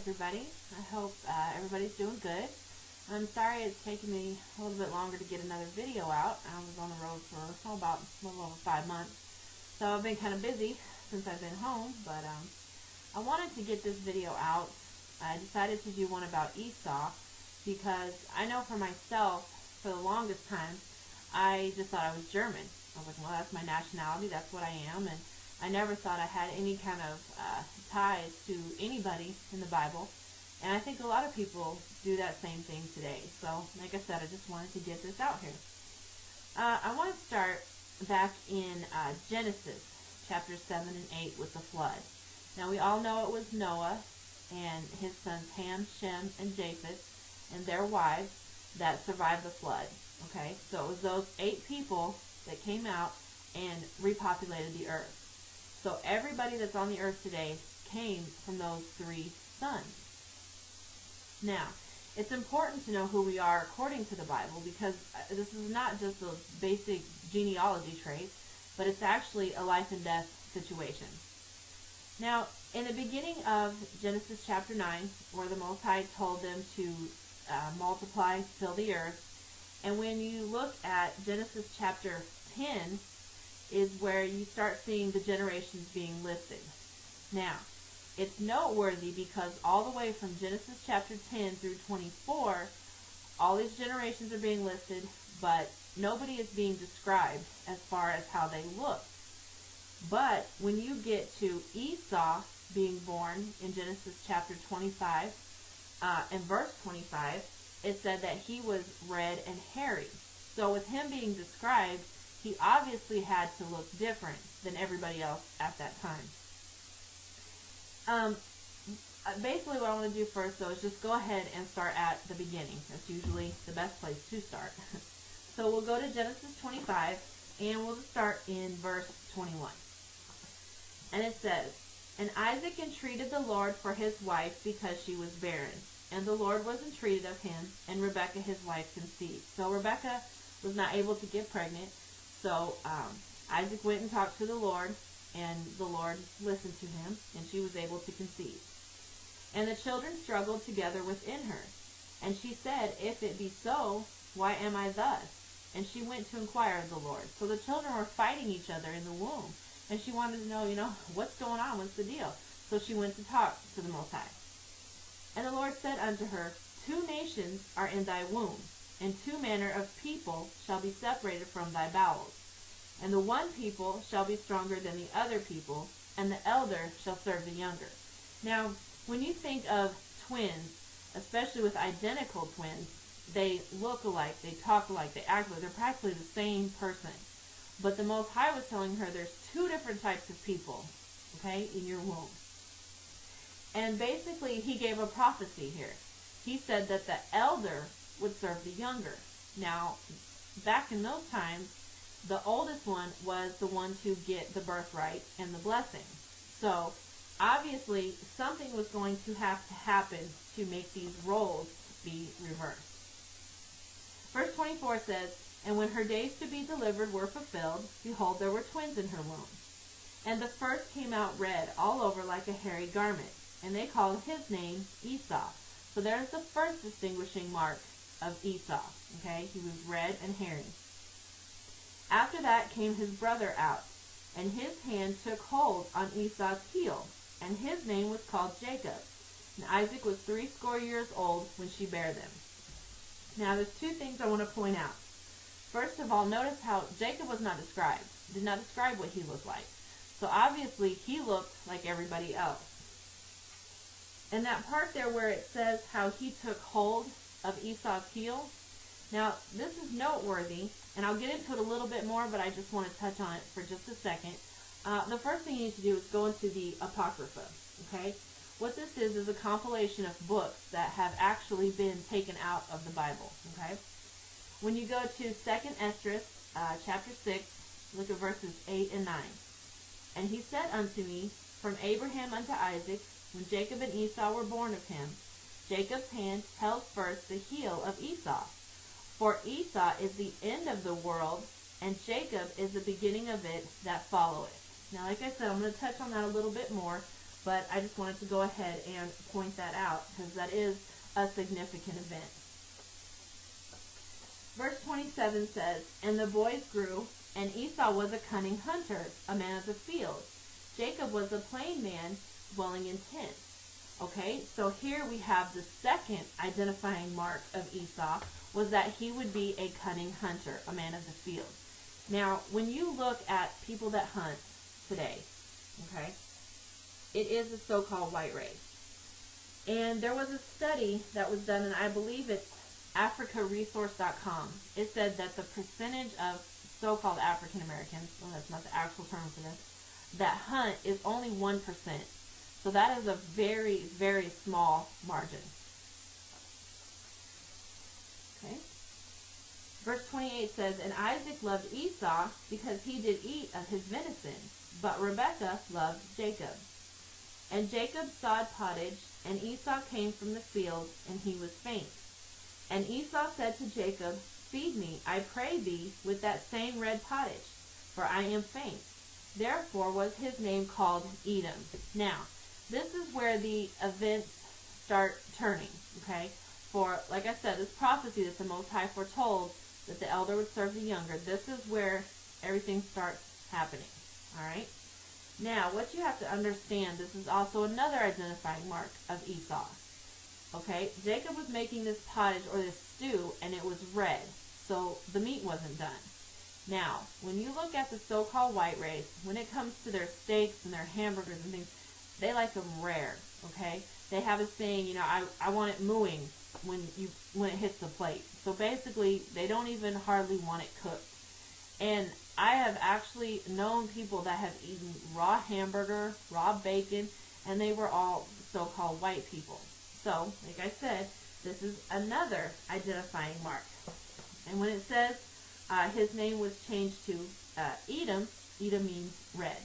everybody. I hope everybody's doing good. I'm sorry it's taken me a little bit longer to get another video out. I was on the road for about a little over 5 months, so I've been kind of busy since I've been home, but I wanted to get this video out. I decided to do one about Esau because I know for myself, for the longest time, I just thought I was German. I was like, well, that's my nationality, that's what I am, and I never thought I had any kind of ties to anybody in the Bible. And I think a lot of people do that same thing today. So, like I said, I just wanted to get this out here. I want to start back in Genesis, chapter 7 and 8 with the flood. Now, we all know it was Noah and his sons Ham, Shem, and Japheth, and their wives that survived the flood. Okay, so it was those 8 people that came out and repopulated the earth. So everybody that's on the earth today came from those 3 sons. Now, it's important to know who we are according to the Bible, because this is not just those basic genealogy traits, but it's actually a life and death situation. Now, in the beginning of Genesis chapter 9, where the Most High told them to multiply, fill the earth, and when you look at Genesis chapter 10, is where you start seeing the generations being listed. Now, it's noteworthy because all the way from Genesis chapter 10 through 24, all these generations are being listed, but nobody is being described as far as how they look. But when you get to Esau being born in Genesis chapter 25 and verse 25, it said that he was red and hairy. So with him being described, he obviously had to look different than everybody else at that time. Basically what I want to do first, though, is just go ahead and start at the beginning. That's usually the best place to start. So we'll go to Genesis 25, and we'll start in verse 21. And it says, "And Isaac entreated the Lord for his wife because she was barren. And the Lord was entreated of him, and Rebekah his wife conceived." So Rebekah was not able to get pregnant. So Isaac went and talked to the Lord, and the Lord listened to him, and she was able to conceive. And the children struggled together within her. And she said, "If it be so, why am I thus?" And she went to inquire of the Lord. So the children were fighting each other in the womb. And she wanted to know, what's going on? What's the deal? So she went to talk to the Most High. And the Lord said unto her, 2 nations are in thy womb, and 2 manner of people shall be separated from thy bowels. And the one people shall be stronger than the other people, and the elder shall serve the younger. Now, when you think of twins, especially with identical twins, they look alike, they talk alike, they act alike, they're practically the same person. But the Most High was telling her there's 2 different types of people, okay, in your womb. And basically, he gave a prophecy here. He said that the elder would serve the younger. Now, back in those times, the oldest one was the one to get the birthright and the blessing. So, obviously, something was going to have to happen to make these roles be reversed. Verse 24 says, "And when her days to be delivered were fulfilled, behold, there were twins in her womb. And the first came out red all over like a hairy garment. And they called his name Esau." So there's the first distinguishing mark of Esau. Okay, he was red and hairy. "After that came his brother out, and his hand took hold on Esau's heel, and his name was called Jacob. And Isaac was 80 years old when she bare them." Now there's 2 things I want to point out. First of all, notice how Jacob was not described. Did not describe what he looked like. So obviously he looked like everybody else. And that part there where it says how he took hold of Esau's heel, now this is noteworthy, and I'll get into it a little bit more, but I just want to touch on it for just a second. The first thing you need to do is go into the Apocrypha, okay? What this is a compilation of books that have actually been taken out of the Bible, okay? When you go to 2nd Esdras, chapter 6, look at verses 8 and 9. "And he said unto me, From Abraham unto Isaac, when Jacob and Esau were born of him, Jacob's hand held first the heel of Esau. For Esau is the end of the world, and Jacob is the beginning of it that followeth." Now, like I said, I'm going to touch on that a little bit more, but I just wanted to go ahead and point that out because that is a significant event. Verse 27 says, "And the boys grew, and Esau was a cunning hunter, a man of the field. Jacob was a plain man, dwelling in tents." Okay, so here we have the second identifying mark of Esau, was that he would be a cunning hunter, a man of the field. Now, when you look at people that hunt today, okay, it is a so-called white race. And there was a study that was done, and I believe it's AfricaResource.com. It said that the percentage of so-called African Americans, well, that's not the actual term for this, that hunt is only 1%. So that is a very, very small margin. Okay. Verse 28 says, "And Isaac loved Esau because he did eat of his venison, but Rebekah loved Jacob. And Jacob sawed pottage, and Esau came from the field, and he was faint. And Esau said to Jacob, Feed me, I pray thee, with that same red pottage, for I am faint. Therefore was his name called Edom." Now, this is where the events start turning, okay? For, like I said, this prophecy that the Most High foretold that the elder would serve the younger, this is where everything starts happening, all right? Now, what you have to understand, this is also another identifying mark of Esau. Okay, Jacob was making this pottage or this stew, and it was red, so the meat wasn't done. Now, when you look at the so-called white race, when it comes to their steaks and their hamburgers and things, they like them rare, okay? They have a saying, you know, I want it mooing when it hits the plate. So basically, they don't even hardly want it cooked. And I have actually known people that have eaten raw hamburger, raw bacon, and they were all so-called white people. So, like I said, this is another identifying mark. And when it says his name was changed to Edom, Edom means red.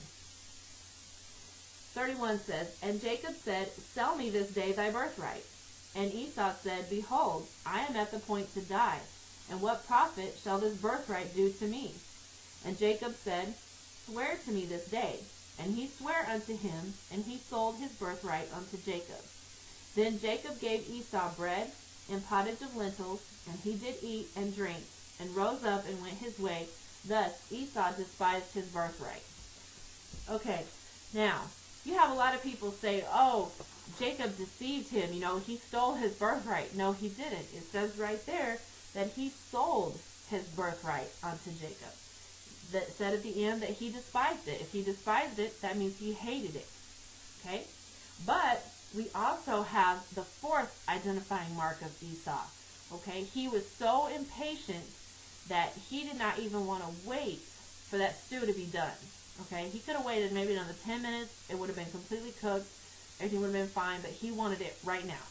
31 says, "And Jacob said, Sell me this day thy birthright. And Esau said, Behold, I am at the point to die, and what profit shall this birthright do to me? And Jacob said, Swear to me this day. And he sware unto him, and he sold his birthright unto Jacob. Then Jacob gave Esau bread and pottage of lentils, and he did eat and drink, and rose up and went his way. Thus Esau despised his birthright." Okay, now, you have a lot of people say, oh, Jacob deceived him, you know, he stole his birthright. No, he didn't. It says right there that he sold his birthright unto Jacob. That said at the end that he despised it. If he despised it, that means he hated it. Okay? But we also have the fourth identifying mark of Esau. Okay? He was so impatient that he did not even want to wait for that stew to be done. Okay? He could have waited maybe another 10 minutes. It would have been completely cooked. Everything would have been fine, but he wanted it right now.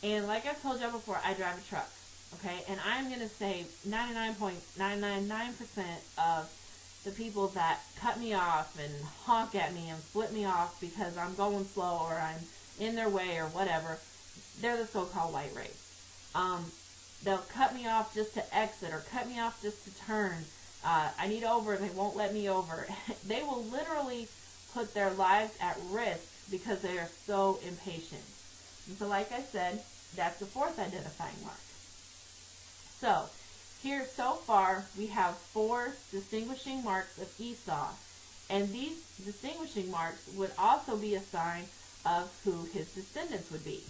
And like I've told you before, I drive a truck. Okay? And I'm going to say 99.999% of the people that cut me off and honk at me and flip me off because I'm going slow or I'm in their way or whatever, they're the so-called white race. They'll cut me off just to exit or cut me off just to turn. I need over, they won't let me over. They will literally put their lives at risk because they are so impatient. And so like I said, that's the fourth identifying mark. So, here so far we have 4 distinguishing marks of Esau. And these distinguishing marks would also be a sign of who his descendants would be.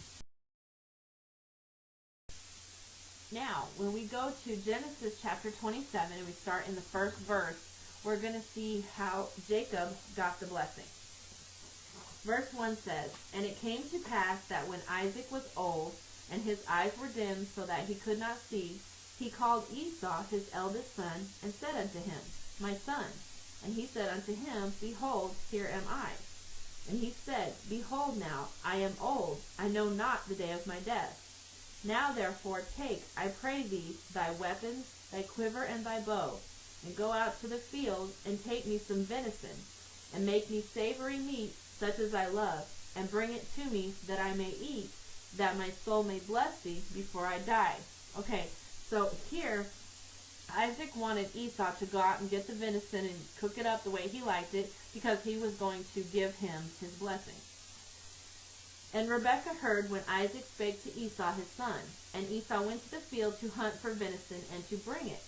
Now, when we go to Genesis chapter 27 and we start in the first verse, we're going to see how Jacob got the blessing. Verse 1 says, "And it came to pass that when Isaac was old, and his eyes were dim so that he could not see, he called Esau his eldest son, and said unto him, My son. And he said unto him, Behold, here am I. And he said, Behold now, I am old, I know not the day of my death. Now therefore take, I pray thee, thy weapons, thy quiver and thy bow, and go out to the field, and take me some venison, and make me savory meat, such as I love, and bring it to me, that I may eat, that my soul may bless thee before I die." Okay, so here, Isaac wanted Esau to go out and get the venison and cook it up the way he liked it, because he was going to give him his blessing. And Rebekah heard when Isaac spake to Esau his son. And Esau went to the field to hunt for venison and to bring it.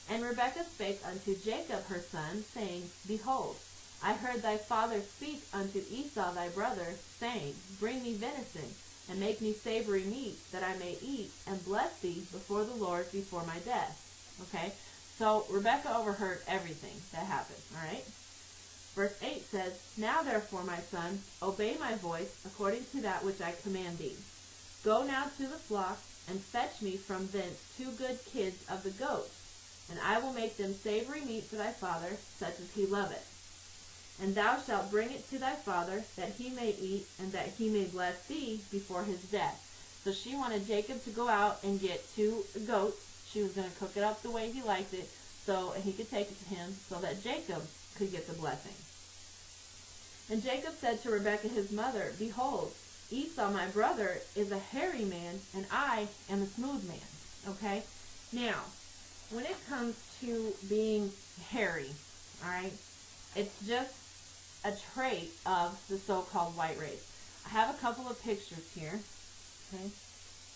And Rebekah spake unto Jacob her son, saying, Behold, I heard thy father speak unto Esau thy brother, saying, Bring me venison, and make me savory meat, that I may eat, and bless thee before the Lord before my death. Okay, so Rebekah overheard everything that happened, all right? Verse 8 says, Now therefore, my son, obey my voice, according to that which I command thee. Go now to the flock, and fetch me from thence 2 good kids of the goats, and I will make them savory meat for thy father, such as he loveth. And thou shalt bring it to thy father, that he may eat, and that he may bless thee before his death. So she wanted Jacob to go out and get 2 goats. She was going to cook it up the way he liked it, so he could take it to him, so that Jacob could get the blessing. And Jacob said to Rebekah his mother, Behold, Esau my brother is a hairy man, and I am a smooth man. Okay? Now, when it comes to being hairy, all right, it's just a trait of the so-called white race. I have a couple of pictures here. Okay?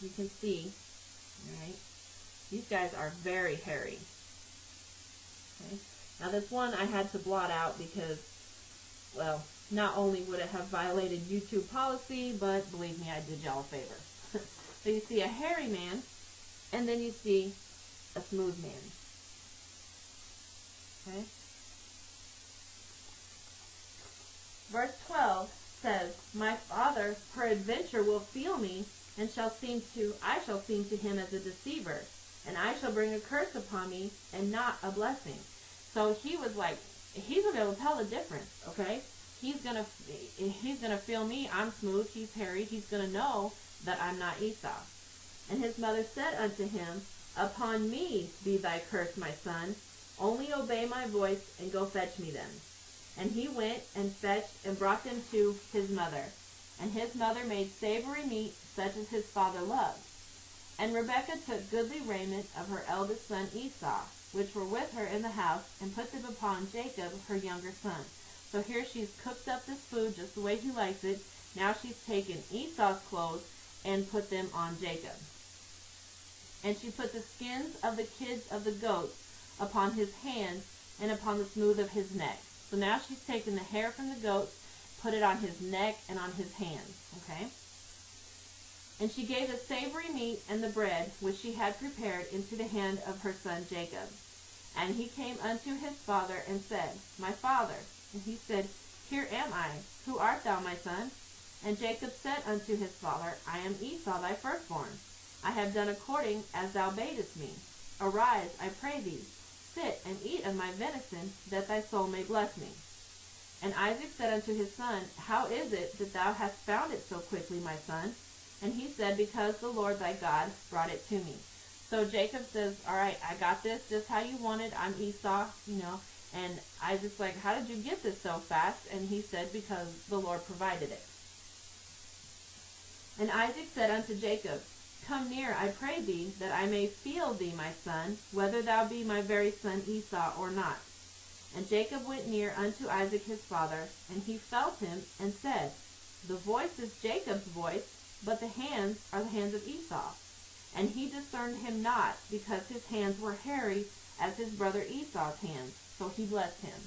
You can see, all right, these guys are very hairy. Okay? Now this one I had to blot out because, well, not only would it have violated YouTube policy, but believe me, I did y'all a favor. So you see a hairy man, and then you see a smooth man. Okay? Verse 12 says, My father peradventure will feel me, and I shall seem to him as a deceiver, and I shall bring a curse upon me, and not a blessing. So he was like, he's going to be able to tell the difference, okay? He's gonna feel me, I'm smooth, he's hairy, he's going to know that I'm not Esau. And his mother said unto him, Upon me be thy curse, my son, only obey my voice, and go fetch me them. And he went and fetched and brought them to his mother. And his mother made savory meat, such as his father loved. And Rebekah took goodly raiment of her eldest son Esau, which were with her in the house, and put them upon Jacob, her younger son. So here she's cooked up this food just the way he likes it. Now she's taken Esau's clothes and put them on Jacob. And she put the skins of the kids of the goats upon his hands and upon the smooth of his neck. So now she's taken the hair from the goats, put it on his neck and on his hands. Okay? And she gave the savory meat and the bread, which she had prepared, into the hand of her son Jacob. And he came unto his father and said, My father. And he said, Here am I. Who art thou, my son? And Jacob said unto his father, I am Esau thy firstborn. I have done according as thou badest me. Arise, I pray thee, sit and eat of my venison, that thy soul may bless me. And Isaac said unto his son, How is it that thou hast found it so quickly, my son? And he said, Because the Lord thy God brought it to me. So Jacob says, all right, I got this just how you wanted. I'm Esau, And Isaac's like, how did you get this so fast? And he said, because the Lord provided it. And Isaac said unto Jacob, Come near, I pray thee, that I may feel thee, my son, whether thou be my very son Esau or not. And Jacob went near unto Isaac his father, and he felt him, and said, The voice is Jacob's voice, but the hands are the hands of Esau. And he discerned him not, because his hands were hairy as his brother Esau's hands. So he blessed him.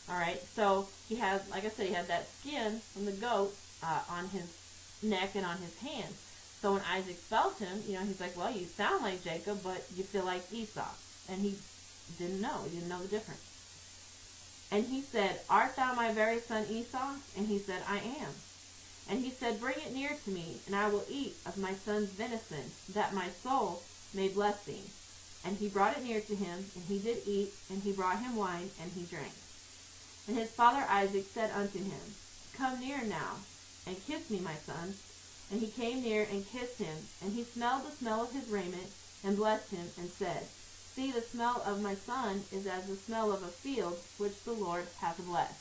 All right, so he had, like I said, he had that skin from the goat on his neck and on his hands. So when Isaac felt him, he's like, well, you sound like Jacob, but you feel like Esau. And he didn't know. He didn't know the difference. And he said, Art thou my very son Esau? And he said, I am. And he said, Bring it near to me, and I will eat of my son's venison, that my soul may bless thee. And he brought it near to him, and he did eat, and he brought him wine, and he drank. And his father Isaac said unto him, Come near now, and kiss me, my son. And he came near and kissed him, and he smelled the smell of his raiment, and blessed him, and said, See, the smell of my son is as the smell of a field, which the Lord hath blessed.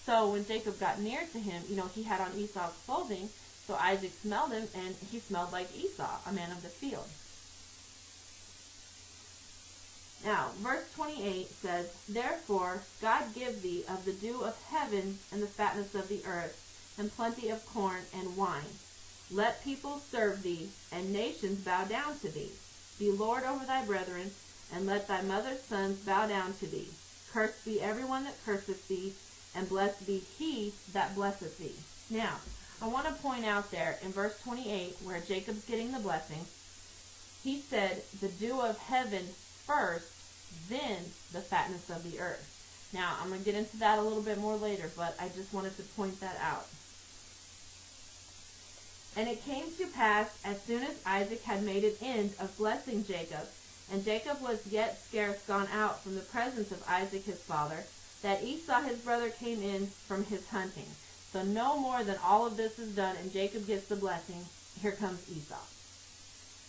So when Jacob got near to him, he had on Esau's clothing, so Isaac smelled him, and he smelled like Esau, a man of the field. Now, verse 28 says, Therefore God give thee of the dew of heaven and the fatness of the earth, and plenty of corn and wine. Let people serve thee, and nations bow down to thee. Be Lord over thy brethren, and let thy mother's sons bow down to thee. Cursed be everyone that curseth thee, and blessed be he that blesseth thee. Now, I want to point out there in verse 28, where Jacob's getting the blessing, he said, the dew of heaven first, then the fatness of the earth. Now, I'm going to get into that a little bit more later, but I just wanted to point that out. And it came to pass, as soon as Isaac had made an end of blessing Jacob, and Jacob was yet scarce gone out from the presence of Isaac his father, that Esau his brother came in from his hunting. So no more than all of this is done, and Jacob gets the blessing. Here comes Esau.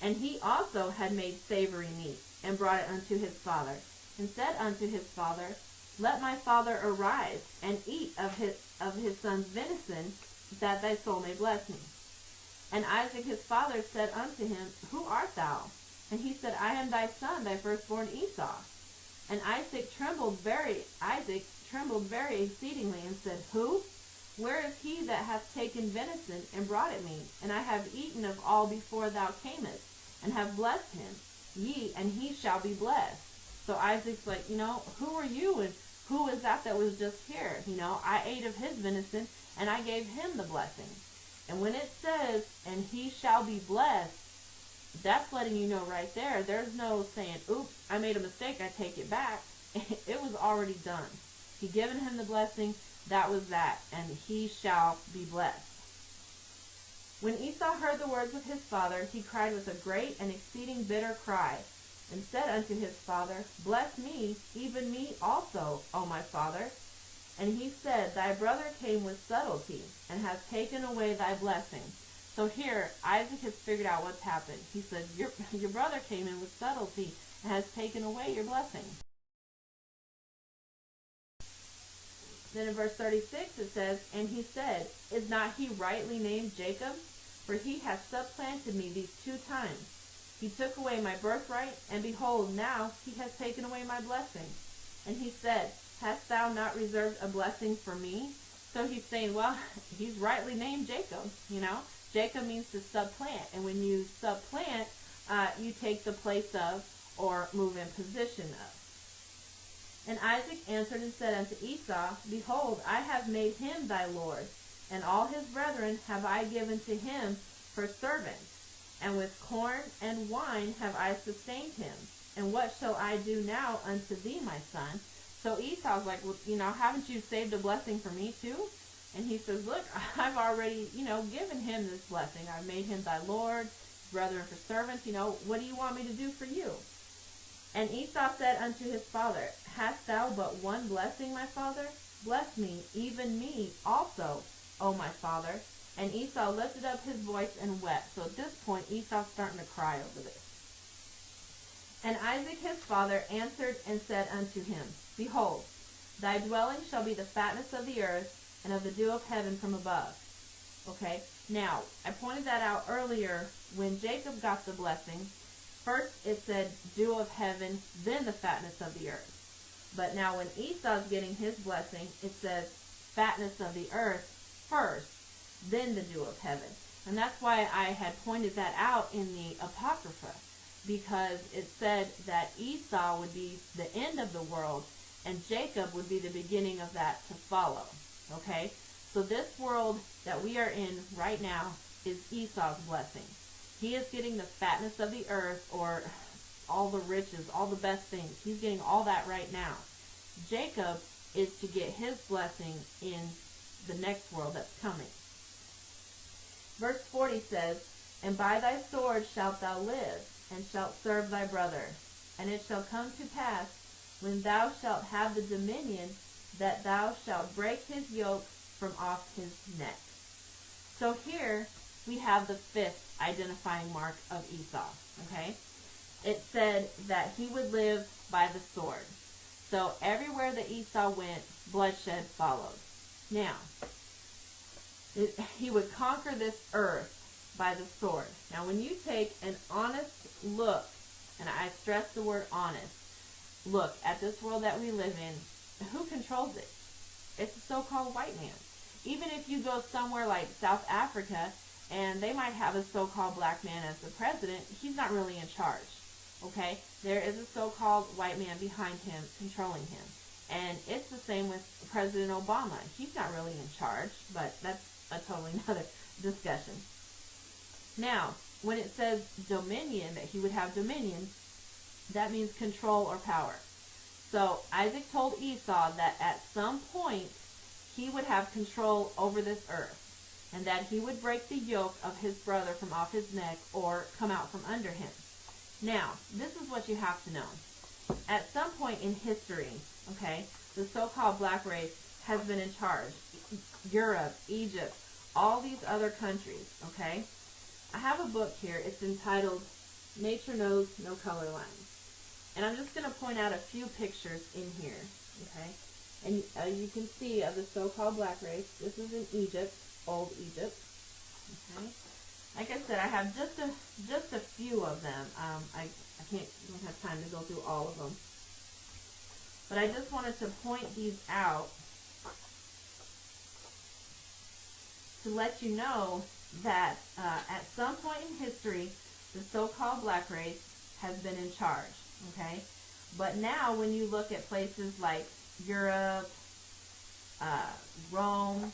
And he also had made savory meat, and brought it unto his father, and said unto his father, Let my father arise, and eat of his son's venison, that thy soul may bless me. And Isaac his father said unto him, Who art thou? And he said, I am thy son, thy firstborn Esau. And Isaac trembled very exceedingly, and said, Who? Where is he that hath taken venison, and brought it me? And I have eaten of all before thou camest, and have blessed him. And he shall be blessed. So Isaac's like, who are you, and who is that was just here? I ate of his venison, and I gave him the blessing. And when it says, and he shall be blessed, that's letting you know right there. There's no saying, oops, I made a mistake, I take it back. It was already done. He given him the blessing, that was that, and he shall be blessed. When Esau heard the words of his father, he cried with a great and exceeding bitter cry, and said unto his father, Bless me, even me also, O my father. And he said, Thy brother came with subtlety, and has taken away thy blessing. So here, Isaac has figured out what's happened. He said, your brother came in with subtlety, and has taken away your blessing. Then in verse 36 it says, And he said, Is not he rightly named Jacob? For he hath supplanted me these 2 times. He took away my birthright, and behold, now he has taken away my blessing. And he said, Hast thou not reserved a blessing for me? So he's saying, well, he's rightly named Jacob, Jacob means to supplant. And when you supplant, you take the place of, or move in position of. And Isaac answered and said unto Esau, Behold, I have made him thy lord, and all his brethren have I given to him for servants. And with corn and wine have I sustained him. And what shall I do now unto thee, my son? So Esau's like, well, haven't you saved a blessing for me too? And he says, look, I've already, given him this blessing. I've made him thy lord, brethren for servants. What do you want me to do for you? And Esau said unto his father, Hast thou but one blessing, my father? Bless me, even me also, O my father. And Esau lifted up his voice and wept. So at this point, Esau's starting to cry over this. And Isaac his father answered and said unto him, Behold, thy dwelling shall be the fatness of the earth, and of the dew of heaven from above. Okay, now, I pointed that out earlier when Jacob got the blessing. First it said dew of heaven, then the fatness of the earth. But now when Esau's getting his blessing, it says fatness of the earth first, then the dew of heaven. And that's why I had pointed that out in the Apocrypha, because it said that Esau would be the end of the world, and Jacob would be the beginning of that to follow. Okay? So this world that we are in right now is Esau's blessing. He is getting the fatness of the earth, or all the riches, all the best things. He's getting all that right now. Jacob is to get his blessing in the next world that's coming. Verse 40 says, And by thy sword shalt thou live, and shalt serve thy brother. And it shall come to pass, when thou shalt have the dominion, that thou shalt break his yoke from off his neck. So here we have the 5th identifying mark of Esau. Okay? It said that he would live by the sword. So everywhere that Esau went, bloodshed followed. Now, he would conquer this earth by the sword. Now, when you take an honest look, and I stress the word honest, look at this world that we live in, who controls it? It's the so-called white man. even if you go somewhere like South Africa and they might have a so-called black man as the president, he's not really in charge. Okay? There is a so-called white man behind him controlling him. And it's the same with President Obama. He's not really in charge, but that's a totally another discussion. Now, when it says dominion, that he would have dominion, that means control or power. So Isaac told Esau that at some point he would have control over this earth, and that he would break the yoke of his brother from off his neck or come out from under him. Now, this is what you have to know. At some point in history, okay, the so-called black race has been in charge. Europe, Egypt, all these other countries, okay? I have a book here. It's entitled Nature Knows No Color Lines. And I'm just going to point out a few pictures in here, okay? And you can see of the so-called black race. This is in Egypt, old Egypt, okay? Like I said, I have just a few of them. I don't have time to go through all of them. But I just wanted to point these out to let you know that at some point in history, the so-called black race has been in charge, okay? But now when you look at places like Europe, Rome,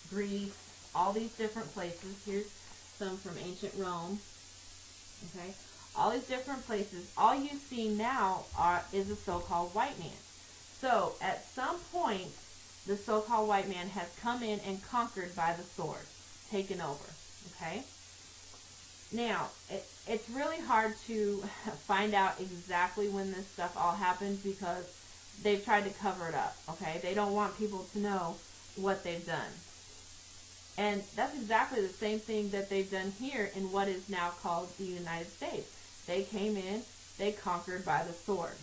Greece, all these different places, here's some from ancient Rome, okay? All these different places, all you see now is a so-called white man. So at some point, the so-called white man has come in and conquered by the sword, taken over, okay? Now, it's really hard to find out exactly when this stuff all happened because they've tried to cover it up, okay? They don't want people to know what they've done. And that's exactly the same thing that they've done here in what is now called the United States. They came in, they conquered by the sword.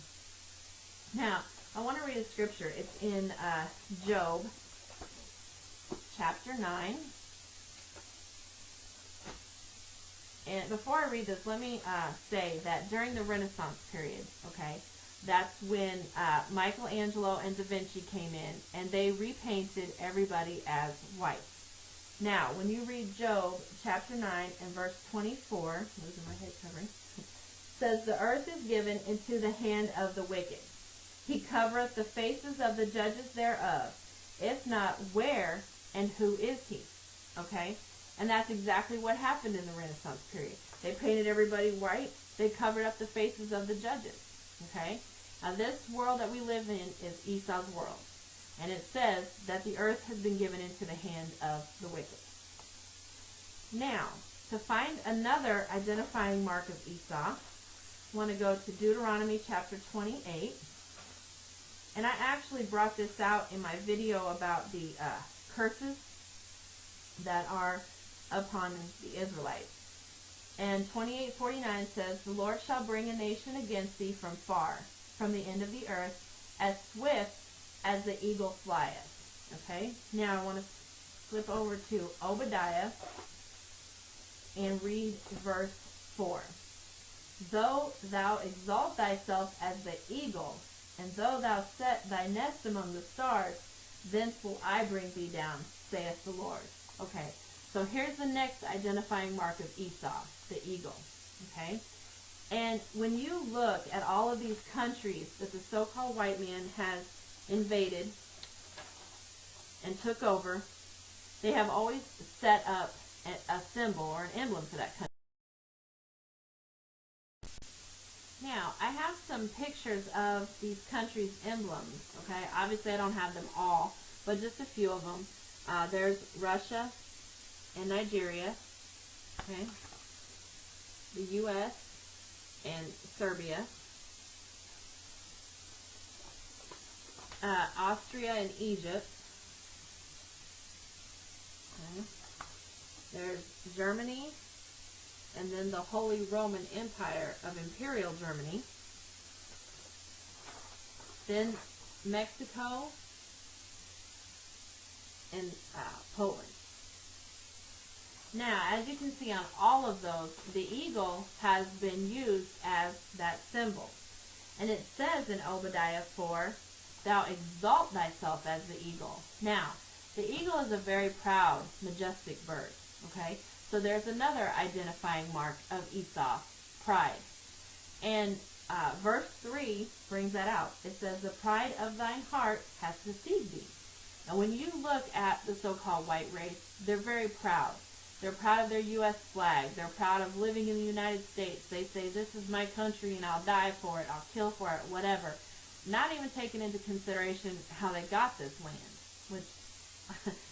Now, I want to read a scripture. It's in Job, chapter 9. And before I read this, let me say that during the Renaissance period, okay, that's when Michelangelo and Da Vinci came in, and they repainted everybody as white. Now, when you read Job, chapter 9, and verse 24, those are my head covering, says, "The earth is given into the hand of the wicked. He covereth the faces of the judges thereof. If not, where and who is he?" Okay? And that's exactly what happened in the Renaissance period. They painted everybody white. They covered up the faces of the judges. Okay? Now, this world that we live in is Esau's world. And it says that the earth has been given into the hand of the wicked. Now, to find another identifying mark of Esau, I want to go to Deuteronomy chapter 28. And I actually brought this out in my video about the curses that are upon the Israelites. And 28:49 says, "The Lord shall bring a nation against thee from far, from the end of the earth, as swift as the eagle flieth." Okay? Now I want to flip over to Obadiah and read verse 4. "Though thou exalt thyself as the eagle, and though thou set thy nest among the stars, thence will I bring thee down, saith the Lord." Okay, so here's the next identifying mark of Esau, the eagle. Okay? And when you look at all of these countries that the so-called white man has invaded and took over, they have always set up a symbol or an emblem for that country. Now, I have some pictures of these countries' emblems, okay? Obviously, I don't have them all, but just a few of them. There's Russia and Nigeria, okay? The U.S. and Serbia. Austria and Egypt. Okay. There's Germany, and then the Holy Roman Empire of Imperial Germany. Then Mexico and Poland. Now, as you can see on all of those, the eagle has been used as that symbol. And it says in Obadiah 4, "Thou exalt thyself as the eagle." Now, The eagle is a very proud, majestic bird, okay? So there's another identifying mark of Esau, pride. And verse 3 brings that out. It says, the pride of thine heart hath deceived thee. Now when you look at the so-called white race, they're very proud. They're proud of their U.S. flag. They're proud of living in the United States. They say, this is my country and I'll die for it, I'll kill for it, whatever. Not even taking into consideration how they got this land, which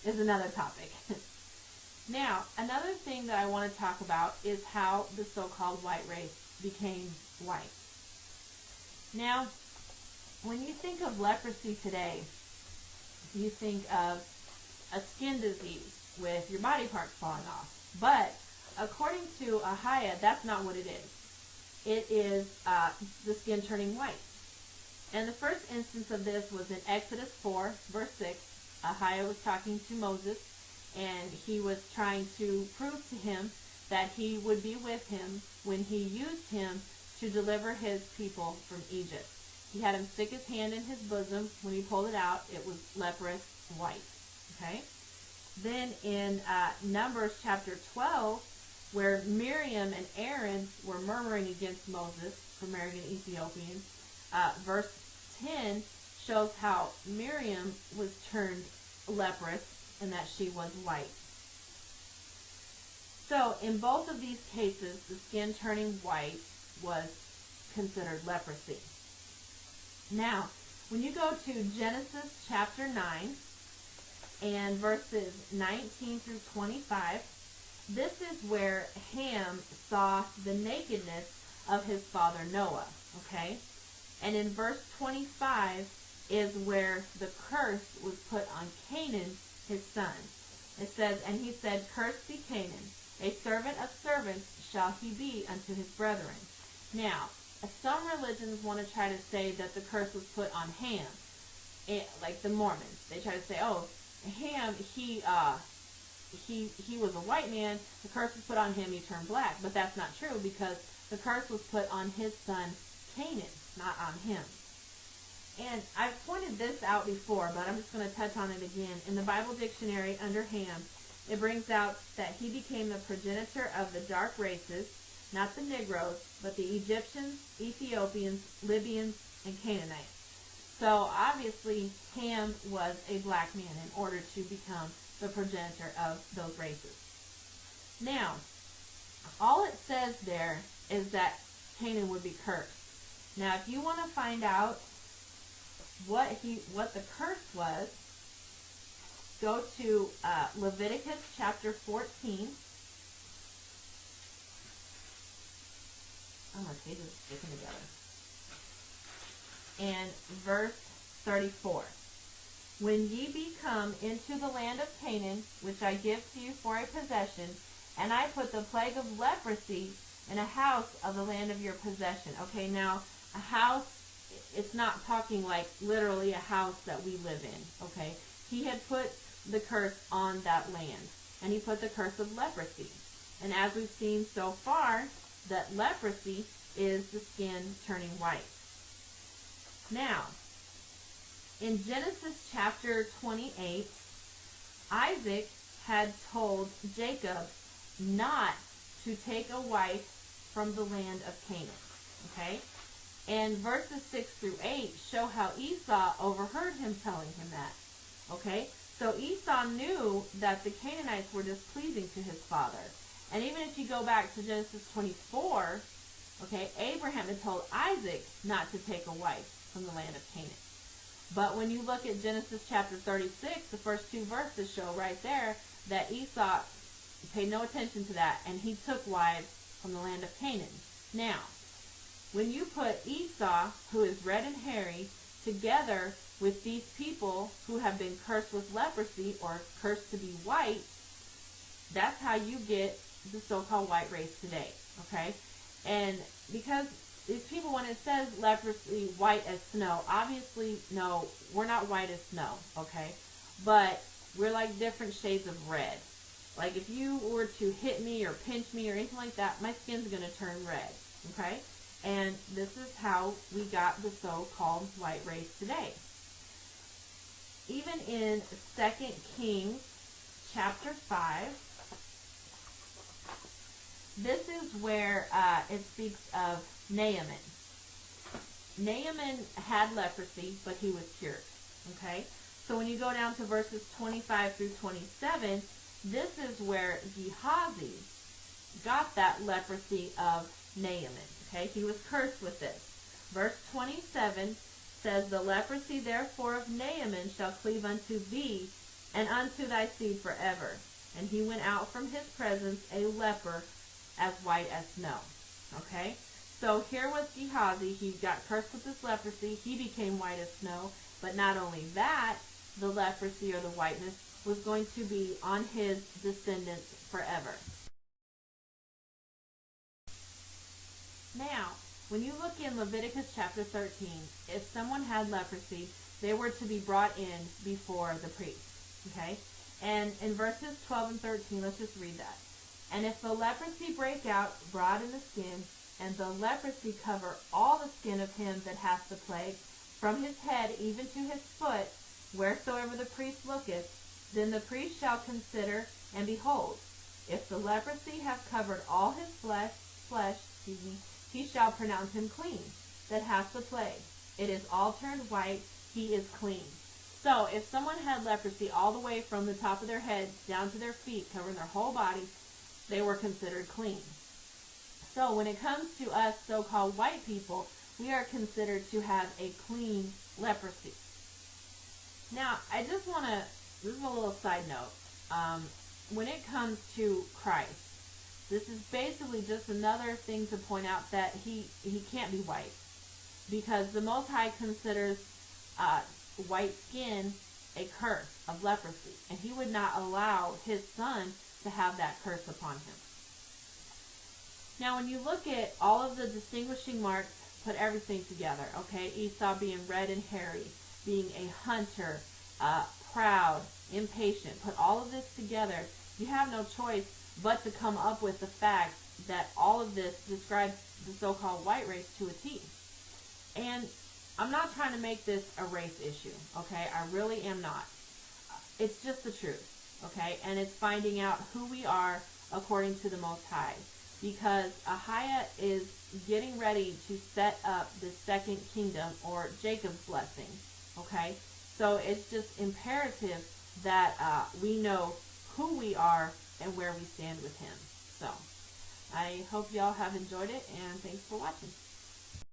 is another topic. Now, another thing that I want to talk about is how the so-called white race became white. Now, when you think of leprosy today, you think of a skin disease with your body parts falling off. But according to Ahiah, that's not what it is. It is the skin turning white. And the first instance of this was in Exodus 4, verse 6. Ahiah was talking to Moses, and he was trying to prove to him that he would be with him when he used him to deliver his people from Egypt. He had him stick his hand in his bosom. When he pulled it out, it was leprous white. Okay? Then in Numbers chapter 12, where Miriam and Aaron were murmuring against Moses for marrying an Ethiopian, verse 10 shows how Miriam was turned leprous and that she was white. So in both of these cases, the skin turning white was considered leprosy. Now, when you go to Genesis chapter 9 and verses 19 through 25, this is where Ham saw the nakedness of his father Noah, okay? And in verse 25 is where the curse was put on Canaan, his son. It says, and he said, cursed be Canaan, a servant of servants shall he be unto his brethren. Now, some religions want to try to say that the curse was put on Ham, like the Mormons. They try to say, oh, Ham, he was a white man, the curse was put on him, he turned black. But that's not true, because the curse was put on his son Canaan, not on him. And I've pointed this out before, but I'm just going to touch on it again. In the Bible dictionary under Ham, it brings out that he became the progenitor of the dark races, not the Negroes, but the Egyptians, Ethiopians, Libyans, and Canaanites. So obviously Ham was a black man in order to become the progenitor of those races. Now, all it says there is that Canaan would be cursed. Now, if you want to find out what the curse was, go to Leviticus chapter 14. Oh, my pages are sticking together. And verse 34. When ye be come into the land of Canaan, which I give to you for a possession, and I put the plague of leprosy in a house of the land of your possession. Okay, now, a house, it's not talking like literally a house that we live in, okay? He had put the curse on that land, and he put the curse of leprosy. And as we've seen so far, that leprosy is the skin turning white. Now, in Genesis chapter 28, Isaac had told Jacob not to take a wife from the land of Canaan, okay? And verses 6 through 8 show how Esau overheard him telling him that, okay? So Esau knew that the Canaanites were displeasing to his father. And even if you go back to Genesis 24, okay, Abraham had told Isaac not to take a wife from the land of Canaan. But when you look at Genesis chapter 36, the first two verses show right there that Esau paid no attention to that, and he took wives from the land of Canaan. Now, when you put Esau, who is red and hairy, together with these people who have been cursed with leprosy or cursed to be white, that's how you get the so-called white race today, okay? And because these people, when it says leprosy white as snow, obviously, no, we're not white as snow, okay? But we're like different shades of red. Like if you were to hit me or pinch me or anything like that, my skin's going to turn red, okay? And this is how we got the so-called white race today. even in 2 Kings chapter 5, this is where it speaks of Naaman. Naaman had leprosy, but he was cured. Okay? So when you go down to verses 25 through 27, this is where Gehazi got that leprosy of Naaman. Okay? He was cursed with this. Verse 27 says, "The leprosy therefore of Naaman shall cleave unto thee, and unto thy seed forever. And he went out from his presence a leper, as white as snow." Okay? So here was Gehazi. He got cursed with this leprosy. He became white as snow. But not only that, the leprosy or the whiteness was going to be on his descendants forever. Now, when you look in Leviticus chapter 13, if someone had leprosy, they were to be brought in before the priest. Okay? And in verses 12 and 13, let's just read that. "And if the leprosy break out broad in the skin, and the leprosy cover all the skin of him that hath the plague, from his head even to his foot, wheresoever the priest looketh, then the priest shall consider, and behold, if the leprosy have covered all his flesh, he shall pronounce him clean, that hath the plague. It is all turned white, he is clean." So if someone had leprosy all the way from the top of their head down to their feet, covering their whole body, they were considered clean. So when it comes to us so-called white people, we are considered to have a clean leprosy. Now, I just want to, this is a little side note. When it comes to Christ, this is basically just another thing to point out that he can't be white, because the Most High considers white skin a curse of leprosy, and he would not allow his son to have that curse upon him. Now, when you look at all of the distinguishing marks, put everything together, okay? Esau being red and hairy, being a hunter, proud, impatient, put all of this together, you have no choice but to come up with the fact that all of this describes the so-called white race to a T. And I'm not trying to make this a race issue, okay? I really am not. It's just the truth, okay? And it's finding out who we are according to the Most High. Because Ahia is getting ready to set up the second kingdom, or Jacob's blessing, okay? So it's just imperative that we know who we are and where we stand with him. So I hope y'all have enjoyed it, and thanks for watching.